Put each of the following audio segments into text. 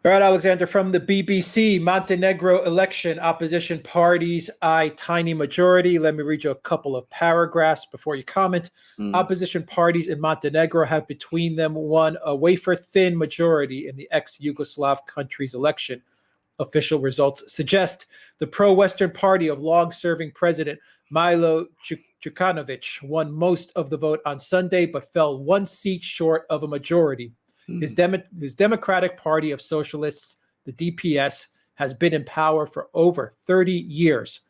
All right, Alexander, from the BBC, Montenegro election, opposition parties eye tiny majority. Let me read you a couple of paragraphs before you comment. Opposition parties in Montenegro have between them won a wafer-thin majority in the ex-Yugoslav country's election. Official results suggest the pro-Western party of long-serving President Milo Djukanovic won most of the vote on Sunday, but fell one seat short of a majority. His Democratic Party of Socialists, the DPS, has been in power for over 30 years.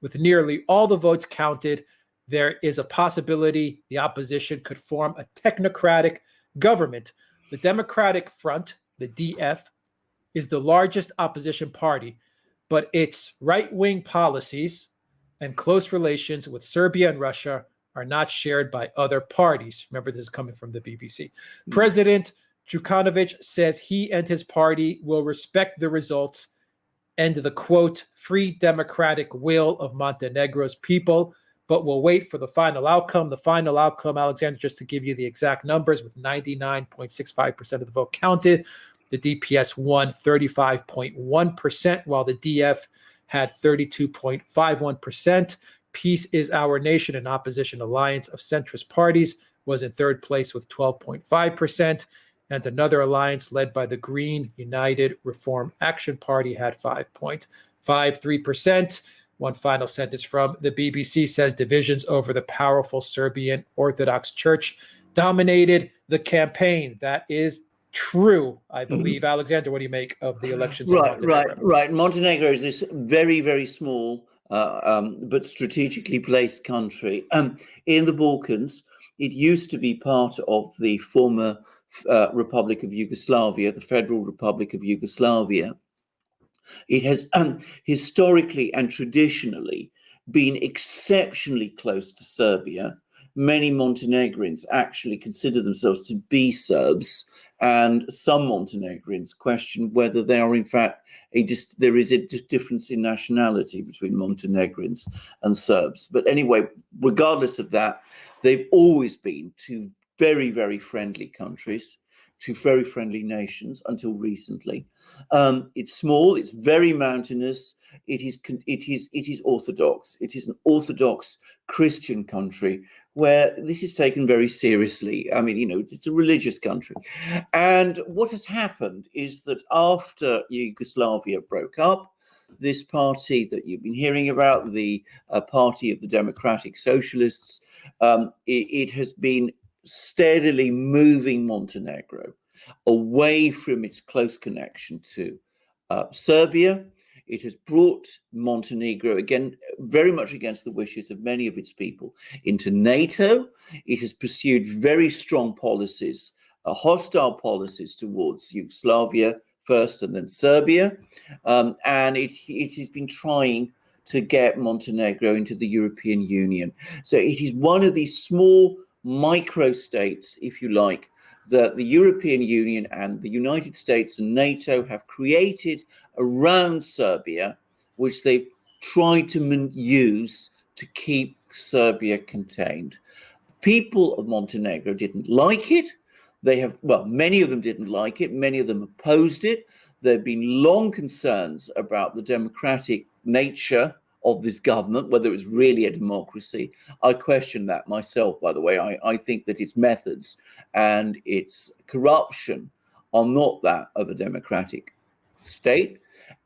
With nearly all the votes counted, there is a possibility the opposition could form a technocratic government. The Democratic Front, the DF, is the largest opposition party, but its right-wing policies and close relations with Serbia and Russia are not shared by other parties. Remember, this is coming from the BBC. President Djukanovic says he and his party will respect the results and the, quote, free democratic will of Montenegro's people, but will wait for the final outcome. The final outcome, Alexander, just to give you the exact numbers, with 99.65% of the vote counted, the DPS won 35.1%, while the DF had 32.51%. Peace is Our Nation, an opposition alliance of centrist parties, was in third place with 12.5%. And another alliance led by the Green United Reform Action Party had 5.53%. One final sentence from the BBC says divisions over the powerful Serbian Orthodox Church dominated the campaign. That is true, I believe. Alexander, what do you make of the elections in Montenegro? Right. Montenegro is this very, very small but strategically placed country in the Balkans. It used to be part of the former Republic of Yugoslavia, the Federal Republic of Yugoslavia. It has historically and traditionally been exceptionally close to Serbia. Many Montenegrins actually consider themselves to be Serbs, and some Montenegrins question whether they are in fact there is a difference in nationality between Montenegrins and Serbs. But anyway, regardless of that, they've always been two very, very friendly countries, two very friendly nations until recently. It's small, it's very mountainous, it is Orthodox. It is an Orthodox Christian country where this is taken very seriously. I mean, it's a religious country. And what has happened is that after Yugoslavia broke up, this party that you've been hearing about, the Party of the Democratic Socialists, it has been steadily moving Montenegro away from its close connection to Serbia. It has brought Montenegro, again, very much against the wishes of many of its people, into NATO. It has pursued very strong policies, hostile policies towards Yugoslavia first and then Serbia. And it has been trying to get Montenegro into the European Union. So it is one of these small micro-states, if you like, that the European Union and the United States and NATO have created around Serbia, which they've tried to use to keep Serbia contained. People of Montenegro didn't like it. Many of them didn't like it. Many of them opposed it. There have been long concerns about the democratic nature of this government, whether it was really a democracy. I question that myself, by the way. I think that its methods and its corruption are not that of a democratic state.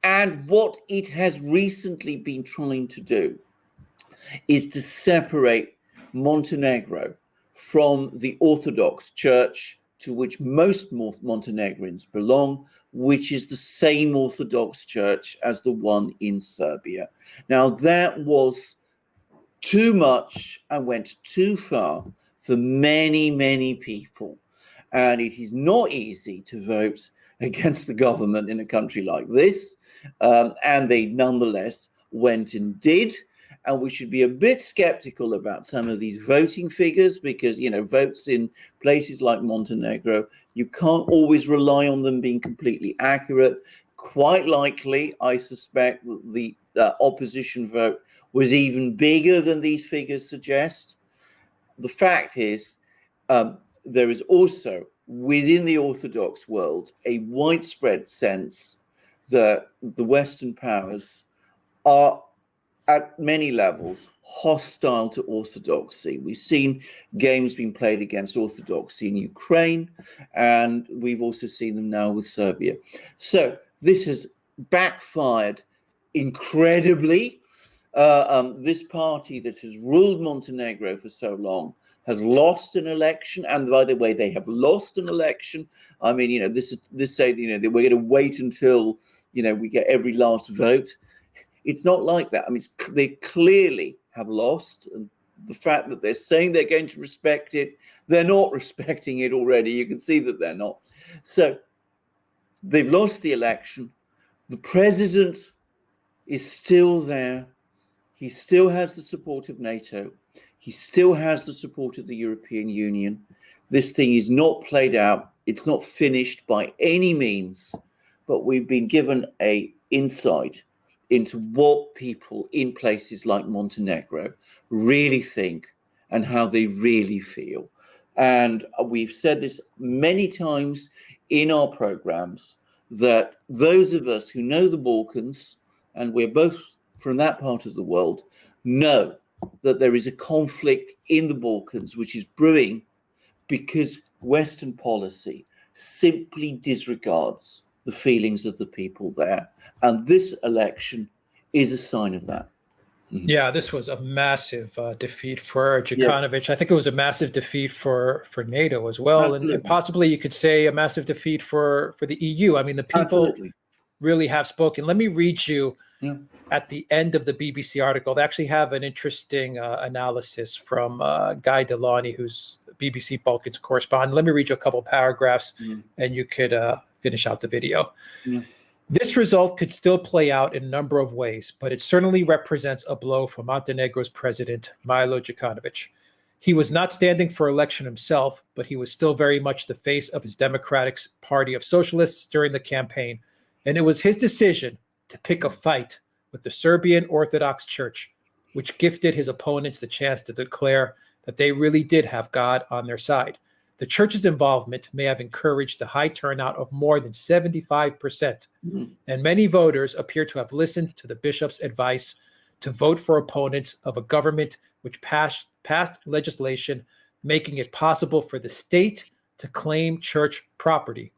And what it has recently been trying to do is to separate Montenegro from the Orthodox Church to which most Montenegrins belong, which is the same Orthodox Church as the one in Serbia. Now, that was too much and went too far for many, many people. And it is not easy to vote against the government in a country like this. And they nonetheless went and did. And we should be a bit skeptical about some of these voting figures because, votes in places like Montenegro, you can't always rely on them being completely accurate. Quite likely, I suspect that the opposition vote was even bigger than these figures suggest. The fact is, there is also within the Orthodox world a widespread sense that the Western powers are at many levels hostile to orthodoxy. We've seen games being played against orthodoxy in Ukraine, and we've also seen them now with Serbia. So this has backfired incredibly. This party that has ruled Montenegro for so long has lost an election, and by the way, they have lost an election. I mean, this say, that we're going to wait until we get every last vote. It's not like that. I mean, they clearly have lost, and the fact that they're saying they're going to respect it, they're not respecting it already. You can see that they're not. So they've lost the election. The president is still there. He still has the support of NATO. He still has the support of the European Union. This thing is not played out. It's not finished by any means, but we've been given an insight into what people in places like Montenegro really think and how they really feel. And we've said this many times in our programs, that those of us who know the Balkans, and we're both from that part of the world, know that there is a conflict in the Balkans which is brewing because Western policy simply disregards the feelings of the people there. And this election is a sign of that. Mm-hmm. Yeah, this was a massive defeat for Djukanovic. Yeah. I think it was a massive defeat for NATO as well. And possibly you could say a massive defeat for the EU. I mean, the people really have spoken. Let me read you at the end of the BBC article. They actually have an interesting analysis from Guy Delany, who's the BBC Balkans correspondent. Let me read you a couple paragraphs and you could finish out the video. Yeah. This result could still play out in a number of ways, but it certainly represents a blow for Montenegro's president, Milo Djukanovic. He was not standing for election himself, but he was still very much the face of his Democratic Party of Socialists during the campaign. And it was his decision to pick a fight with the Serbian Orthodox Church, which gifted his opponents the chance to declare that they really did have God on their side. The church's involvement may have encouraged the high turnout of more than 75%, and many voters appear to have listened to the bishop's advice to vote for opponents of a government which passed legislation making it possible for the state to claim church property.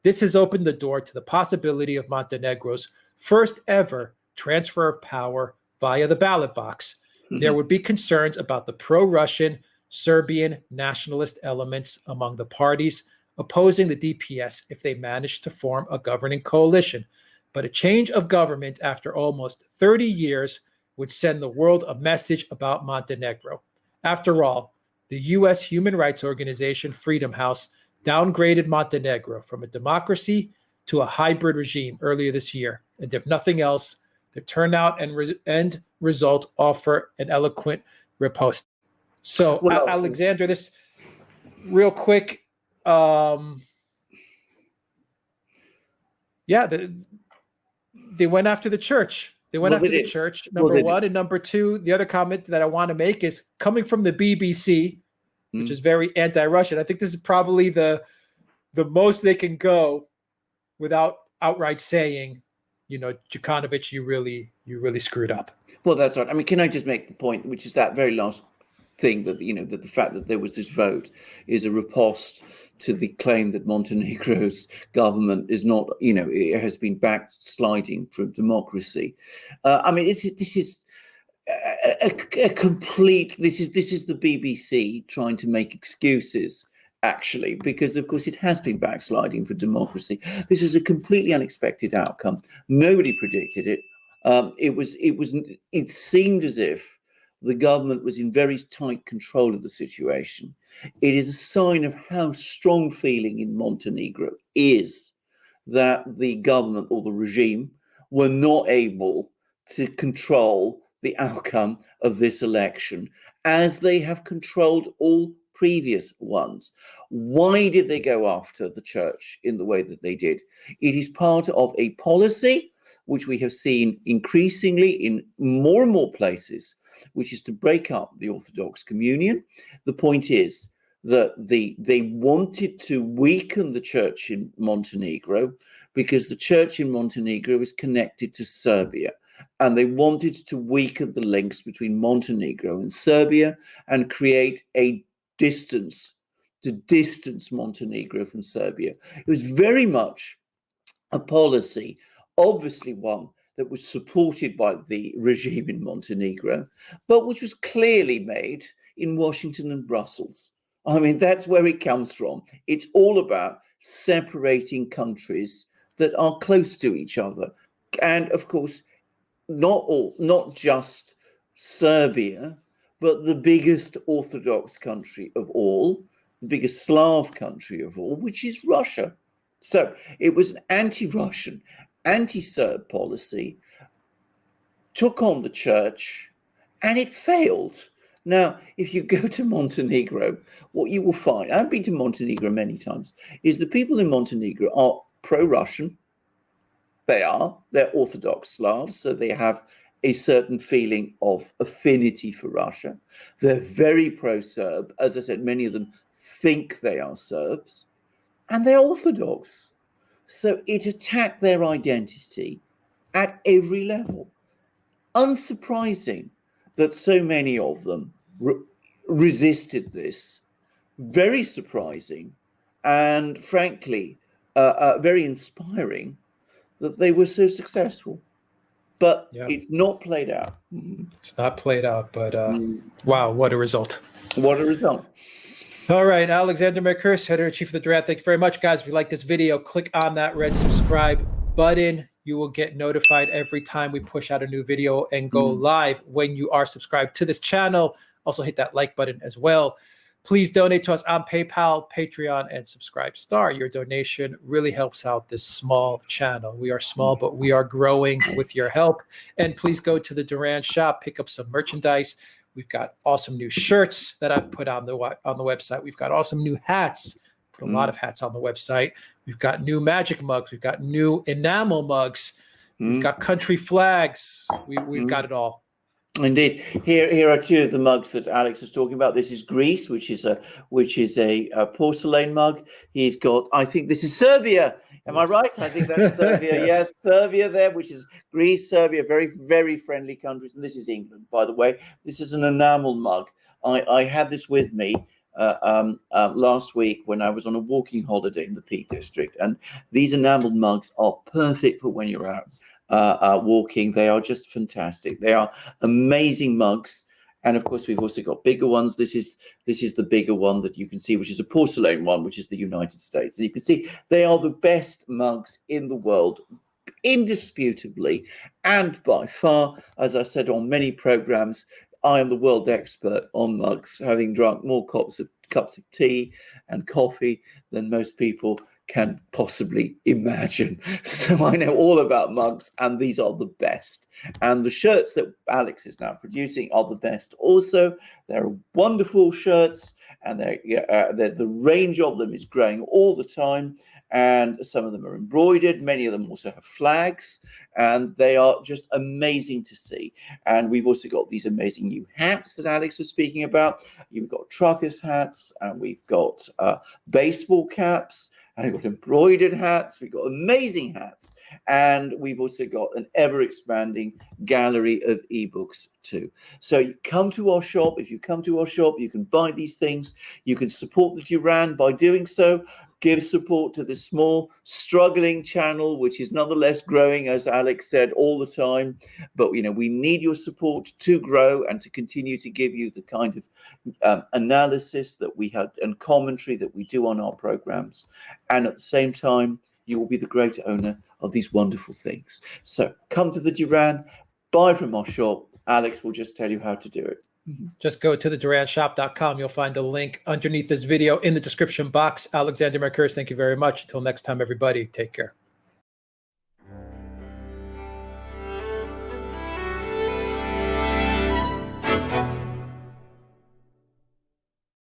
This has opened the door to the possibility of Montenegro's first ever transfer of power via the ballot box. There would be concerns about the pro-Russian Serbian nationalist elements among the parties opposing the DPS if they managed to form a governing coalition. But a change of government after almost 30 years would send the world a message about Montenegro. After all, the U.S. human rights organization Freedom House downgraded Montenegro from a democracy to a hybrid regime earlier this year. And if nothing else, the turnout and end result offer an eloquent riposte. So, Alexander, this real quick. They went after the church. They went after the church, number one. And number two, the other comment that I want to make is coming from the BBC, which is very anti-Russian. I think this is probably the most they can go without outright saying, Djukanovic, you really screwed up. Well, that's right. I mean, can I just make the point, which is that very last thing that, that the fact that there was this vote is a riposte to the claim that Montenegro's government is not, it has been backsliding from democracy. I mean, this is a complete. This is the BBC trying to make excuses, actually, because of course it has been backsliding for democracy. This is a completely unexpected outcome. Nobody predicted it. It seemed as if the government was in very tight control of the situation. It is a sign of how strong feeling in Montenegro is that the government or the regime were not able to control the outcome of this election as they have controlled all previous ones. Why did they go after the church in the way that they did? It is part of a policy which we have seen increasingly in more and more places, which is to break up the Orthodox communion. The point is that they wanted to weaken the church in Montenegro because the church in Montenegro is connected to Serbia. And they wanted to weaken the links between Montenegro and Serbia and create a distance, to distance Montenegro from Serbia. It was very much a policy, obviously one that was supported by the regime in Montenegro, but which was clearly made in Washington and Brussels. I mean, that's where it comes from. It's all about separating countries that are close to each other. And of course, not just Serbia, but the biggest Orthodox country of all, the biggest Slav country of all, which is Russia. So it was an anti-Russian, anti-Serb policy, took on the church, and it failed. Now, if you go to Montenegro, what you will find, I've been to Montenegro many times, is the people in Montenegro are pro-Russian. They're Orthodox Slavs, so they have a certain feeling of affinity for Russia. They're very pro-Serb. As I said, many of them think they are Serbs, and they're Orthodox. So it attacked their identity at every level. Unsurprising that so many of them resisted this. Very surprising, and frankly, very inspiring that they were so successful. But it's not played out. It's not played out, but wow, what a result. What a result. All right, Alexander Mercurse, editor-in-chief of the Duran. Thank you very much, guys. If you like this video, click on that red subscribe button. You will get notified every time we push out a new video and go live when you are subscribed to this channel. Also hit that like button as well. Please donate to us on PayPal, Patreon, and Subscribe Star. Your donation really helps out this small channel. We are small, but we are growing with your help. And please go to the Duran shop, pick up some merchandise. We've got awesome new shirts that I've put on the website. We've got awesome new hats. Put a lot of hats on the website. We've got new magic mugs. We've got new enamel mugs. We've got country flags. We've got it all. Indeed. Here are two of the mugs that Alex was talking about. This is Greece, which is a porcelain mug. He's got, I think this is Serbia. Am I right? I think that's Serbia. Yes, Serbia there, which is Greece, Serbia, very, very friendly countries. And this is England, by the way. This is an enamel mug. I had this with me last week when I was on a walking holiday in the Peak District. And these enameled mugs are perfect for when you're out walking. They are just fantastic. They are amazing mugs. And of course, we've also got bigger ones. This is the bigger one that you can see, which is a porcelain one, which is the United States. And you can see they are the best mugs in the world, indisputably. And by far, as I said on many programs, I am the world expert on mugs, having drunk more cups of tea and coffee than most people can possibly imagine. So I know all about mugs, and these are the best. And the shirts that Alex is now producing are the best also. They're wonderful shirts, and the range of them is growing all the time. And some of them are embroidered. Many of them also have flags, and they are just amazing to see. And we've also got these amazing new hats that Alex was speaking about. You've got truckers' hats, and we've got baseball caps, and we've got embroidered hats. We've got amazing hats. And we've also got an ever-expanding gallery of ebooks too. So you come to our shop. If you come to our shop, you can buy these things. You can support the Duran by doing so. Give support to the small, struggling channel, which is nonetheless growing, as Alex said, all the time. But, we need your support to grow and to continue to give you the kind of analysis that we had and commentary that we do on our programs. And at the same time, you will be the great owner of these wonderful things. So come to the Duran, buy from our shop. Alex will just tell you how to do it. Just go to the duranshop.com. You'll find a link underneath this video in the description box. Alexander Mercurse, thank you very much. Until next time, everybody, take care.